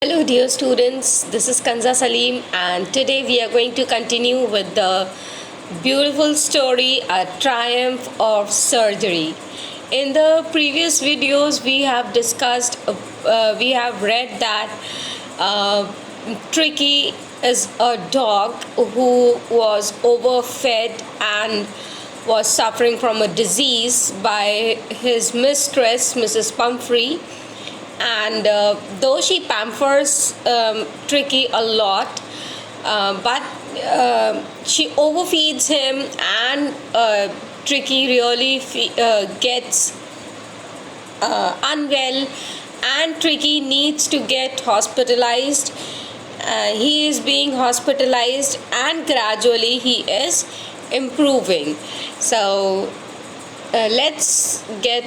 Hello, dear students. This is Kanza Salim, and today we are going to continue with the beautiful story A Triumph of Surgery. In the previous videos, we have read that Tricky is a dog who was overfed and was suffering from a disease by his mistress, Mrs. Pumphrey, and though she pampers Tricky a lot, but she overfeeds him, and Tricky really gets unwell, and Tricky needs to get hospitalized. He is being hospitalized, and gradually he is improving. So let's get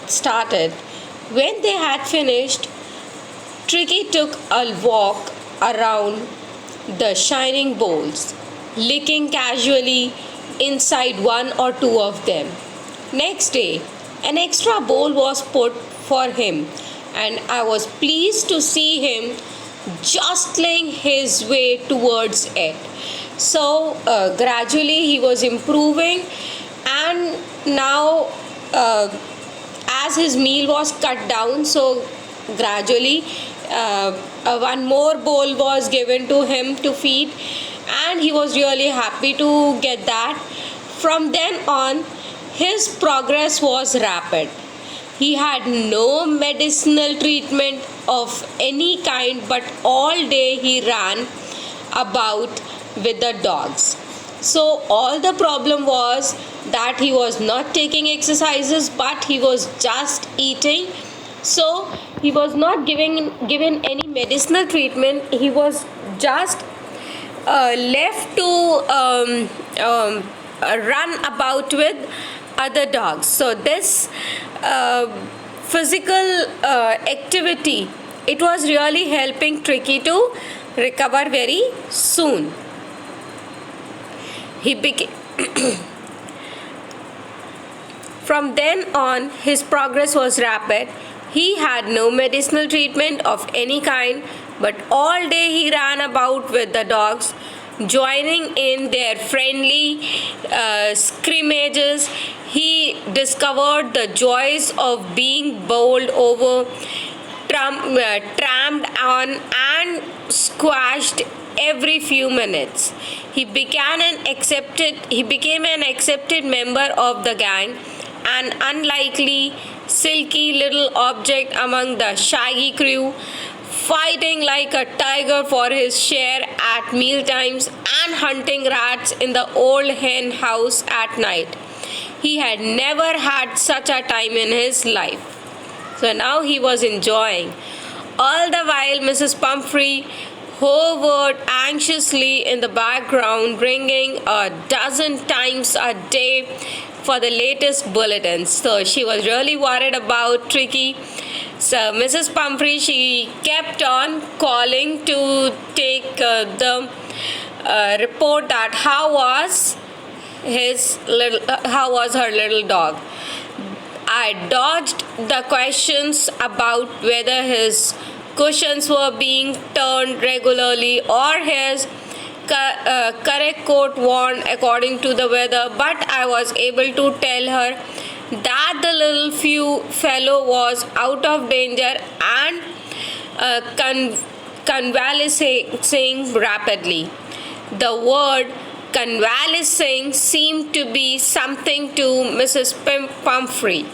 started. When they had finished, Tricky took a walk around the shining bowls, licking casually inside one or two of them. Next day, an extra bowl was put for him, and I was pleased to see him jostling his way towards it. So, gradually, he was improving, and now as his meal was cut down, so gradually one more bowl was given to him to feed, and he was really happy to get that. From then on, his progress was rapid. He had no medicinal treatment of any kind, but all day he ran about with the dogs. So all the problem was that he was not taking exercises, but he was just eating. So he was not given any medicinal treatment. He was just left to run about with other dogs. So this physical activity, it was really helping Tricky to recover very soon. He became From then on, his progress was rapid. He had no medicinal treatment of any kind, but all day he ran about with the dogs, joining in their friendly scrimmages. He discovered the joys of being bowled over, tramped on, and squashed every few minutes. He became an accepted member of the gang, an unlikely, silky little object among the shaggy crew, fighting like a tiger for his share at mealtimes and hunting rats in the old hen house at night. He had never had such a time in his life. So now he was enjoying. All the while, Mrs. Pumphrey hovered anxiously in the background, ringing a dozen times a day for the latest bulletins. So she was really worried about Tricky. So Mrs. Pumphrey, she kept on calling to take the report that how was her little dog. I dodged the questions about whether his cushions were being turned regularly or his correct coat worn according to the weather, but I was able to tell her that the little fellow was out of danger and convalescing rapidly. The word convalescing seemed to be something to Mrs. Pumphrey.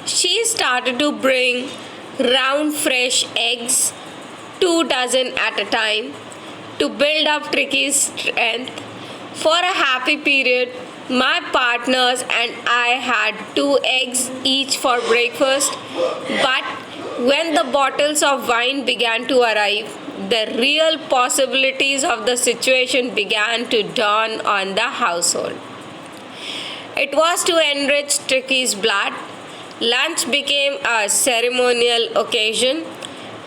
She started to bring round fresh eggs, 2 dozen at a time, to build up Tricky's strength. For a happy period, my partners and I had 2 eggs each for breakfast, but when the bottles of wine began to arrive, the real possibilities of the situation began to dawn on the household. It was to enrich Tricky's blood. Lunch became a ceremonial occasion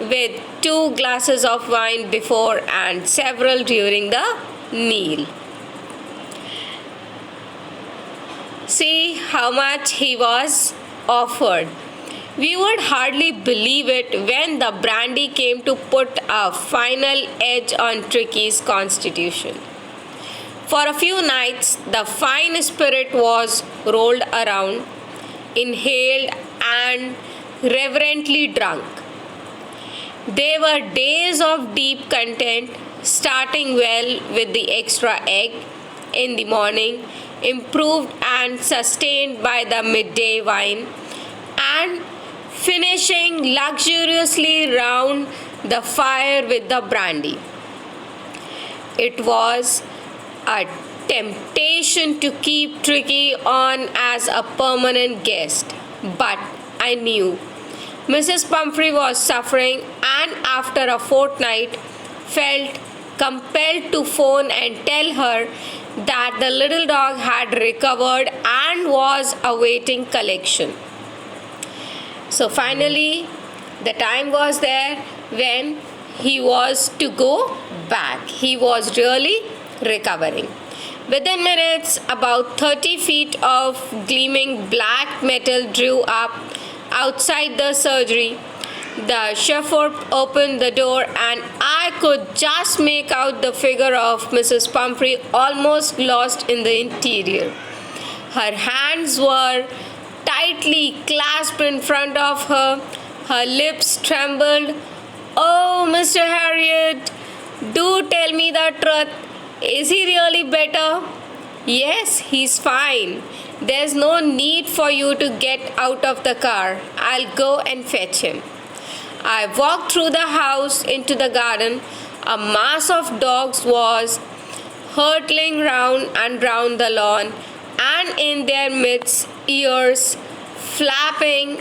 with 2 glasses of wine before and several during the meal. See how much he was offered. We would hardly believe it when the brandy came to put a final edge on Tricky's constitution. For a few nights, the fine spirit was rolled around, inhaled, and reverently drunk. They were days of deep content, starting well with the extra egg in the morning, improved and sustained by the midday wine, and finishing luxuriously round the fire with the brandy. It was a temptation to keep Tricky on as a permanent guest, but I knew Mrs. Pumphrey was suffering, and after a fortnight, felt compelled to phone and tell her that the little dog had recovered and was awaiting collection. So finally, the time was there when he was to go back. He was really recovering. Within minutes, about 30 feet of gleaming black metal drew up outside the surgery. The chauffeur opened the door, and I could just make out the figure of Mrs. Pumphrey almost lost in the interior. Her hands were tightly clasped in front of her. Her lips trembled. "Oh, Mr. Harriet, do tell me the truth. Is he really better?" "Yes, he's fine. There's no need for you to get out of the car. I'll go and fetch him." I walked through the house into the garden. A mass of dogs was hurtling round and round the lawn, and in their midst, ears flapping,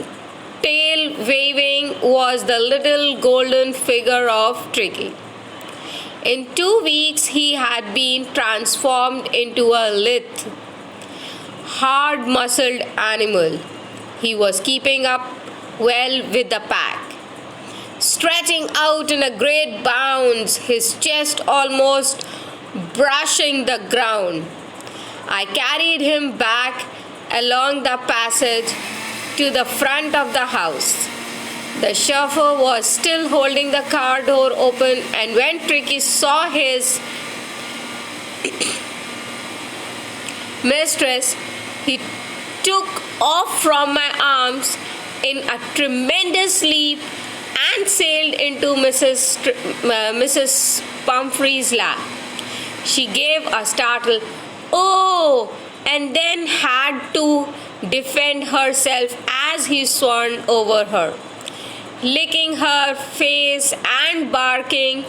tail waving, was the little golden figure of Tricky. In 2 weeks, he had been transformed into a lithe, hard-muscled animal. He was keeping up well with the pack, stretching out in a great bounds, his chest almost brushing the ground. I carried him back along the passage to the front of the house. The chauffeur was still holding the car door open, and when Tricky saw his mistress, he took off from my arms in a tremendous leap and sailed into Mrs. Pumphrey's lap. She gave a startled "Oh!" and then had to defend herself as he swung over her, licking her face and barking.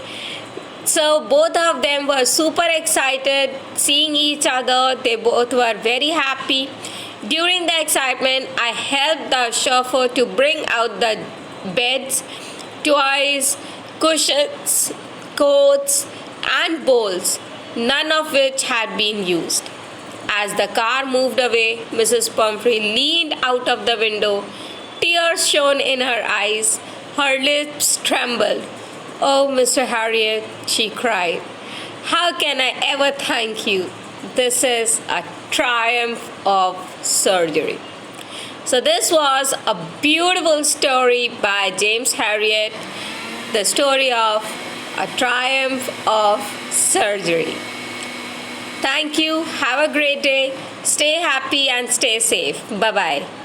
So both of them were super excited seeing each other. They both were very happy. During the excitement, I helped the chauffeur to bring out the beds, toys, cushions, coats, and bowls, none of which had been used. As the car moved away, Mrs. Pumphrey leaned out of the window. Tears shone in her eyes. Her lips trembled. "Oh, Mr. Harriet," she cried, "how can I ever thank you? This is a triumph of surgery." So this was a beautiful story by James Harriet, the story of a triumph of surgery. Thank you. Have a great day. Stay happy and stay safe. Bye-bye.